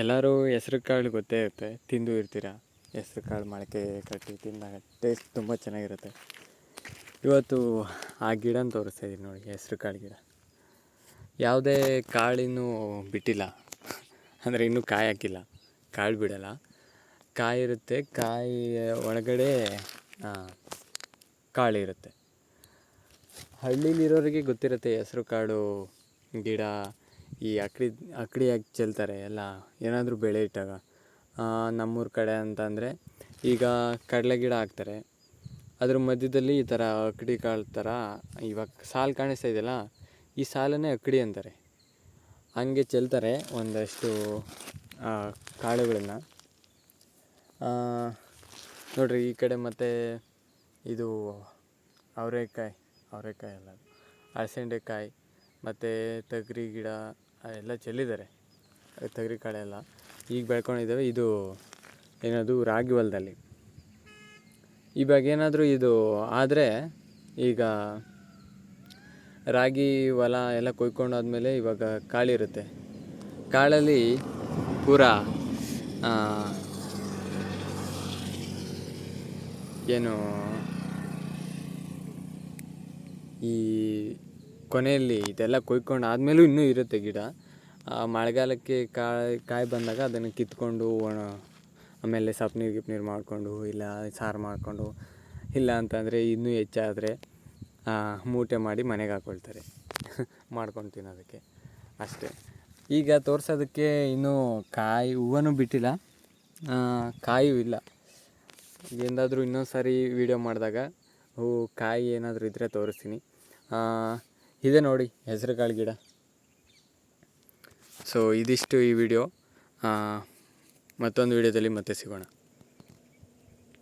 ಎಲ್ಲರೂ ಹೆಸ್ರು ಕಾಳು ಗೊತ್ತೇ ಇರುತ್ತೆ, ತಿಂದು ಇರ್ತೀರ. ಹೆಸ್ರು ಕಾಳು ಮೊಳಕೆ ಕಟ್ಟಿ ತಿಂದಾಗ ಟೇಸ್ಟ್ ತುಂಬ ಚೆನ್ನಾಗಿರುತ್ತೆ. ಇವತ್ತು ಆ ಗಿಡನ ತೋರಿಸ್ತಾ ಇದ್ದೀನಿ ನೋಡಿ, ಹೆಸ್ರು ಕಾಳು ಗಿಡ. ಯಾವುದೇ ಕಾಳಿನ್ನೂ ಬಿಟ್ಟಿಲ್ಲ, ಅಂದರೆ ಇನ್ನೂ ಕಾಯಿ ಹಾಕಿಲ್ಲ, ಕಾಳು ಬಿಡಲ್ಲ. ಕಾಯಿ ಇರುತ್ತೆ, ಕಾಯಿ ಒಳಗಡೆ ಕಾಳಿರುತ್ತೆ. ಹಳ್ಳಿಲಿರೋರಿಗೆ ಗೊತ್ತಿರುತ್ತೆ ಹೆಸ್ರು ಕಾಳು ಗಿಡ. ಈ ಅಕ್ಕಡಿಯಾಗಿ ಚೆಲ್ತಾರೆ ಎಲ್ಲ, ಏನಾದರೂ ಬೆಳೆ ಇಟ್ಟಾಗ. ನಮ್ಮೂರ ಕಡೆ ಅಂತಂದರೆ ಈಗ ಕಡಲೆ ಗಿಡ ಹಾಕ್ತಾರೆ, ಅದ್ರ ಮಧ್ಯದಲ್ಲಿ ಈ ಥರ ಅಕ್ಕಡಿ ಕಾಳು ಥರ ಇವಾಗ ಸಾಲು ಕಾಣಿಸ್ತಾ ಇದೆಯಲ್ಲ, ಈ ಸಾಲನ್ನೇ ಅಕ್ಕಡಿ ಅಂತಾರೆ. ಹಂಗೆ ಚೆಲ್ತಾರೆ ಒಂದಷ್ಟು ಕಾಳುಗಳನ್ನು. ನೋಡಿರಿ ಈ ಕಡೆ. ಮತ್ತು ಇದು ಅವರೆಕಾಯಿ ಅಲ್ಲ, ಅಲಸಂದೆಕಾಯಿ ಮತ್ತು ತೊಗರಿ ಗಿಡ ಎಲ್ಲ ಚೆಲ್ಲಿದ್ದಾರೆ. ತೊಗರಿ ಕಾಳೆಲ್ಲ ಈಗ ಬೆಳ್ಕೊಂಡಿದ್ದಾವೆ. ಇದು ಏನದು ರಾಗಿ ಹೊಲದಲ್ಲಿ. ಇವಾಗ ಏನಾದರೂ ಇದು ಆದರೆ, ಈಗ ರಾಗಿ ಹೊಲ ಎಲ್ಲ ಕೊಯ್ಕೊಂಡಾದ್ಮೇಲೆ ಇವಾಗ ಕಾಳಿರುತ್ತೆ. ಕಾಳಲ್ಲಿ ಪೂರಾ ಏನು ಈ ಕೊನೆಯಲ್ಲಿ ಇದೆಲ್ಲ ಕೊಯ್ಕೊಂಡು ಆದಮೇಲೂ ಇನ್ನೂ ಇರುತ್ತೆ ಗಿಡ. ಮಳೆಗಾಲಕ್ಕೆ ಕಾಯಿ ಬಂದಾಗ ಅದನ್ನು ಕಿತ್ಕೊಂಡು ಆಮೇಲೆ ಸಪ್ನೀರು ಮಾಡಿಕೊಂಡು, ಇಲ್ಲ ಸಾರು ಮಾಡಿಕೊಂಡು, ಇಲ್ಲ ಅಂತಂದರೆ ಇನ್ನೂ ಹೆಚ್ಚಾದರೆ ಮೂಟೆ ಮಾಡಿ ಮನೆಗೆ ಹಾಕ್ಕೊಳ್ತಾರೆ ಮಾಡ್ಕೊಂಡು ತಿನ್ನೋದಕ್ಕೆ ಅಷ್ಟೇ. ಈಗ ತೋರ್ಸೋದಕ್ಕೆ ಇನ್ನೂ ಕಾಯಿ ಹೂವನೂ ಬಿಟ್ಟಿಲ್ಲ, ಕಾಯೂ ಇಲ್ಲ. ಎಂದಾದರೂ ಇನ್ನೊಂದು ಸಾರಿ ವೀಡಿಯೋ ಮಾಡಿದಾಗ ಹೂವು ಕಾಯಿ ಏನಾದರೂ ಇದ್ದರೆ ತೋರಿಸ್ತೀನಿ. ಇದೆ ನೋಡಿ ಹೆಸರು ಕಾಳು ಗಿಡ. ಸೊ ಇದಿಷ್ಟು ಈ ವಿಡಿಯೋ. ಮತ್ತೊಂದು ವಿಡಿಯೋದಲ್ಲಿ ಮತ್ತೆ ಸಿಗೋಣ.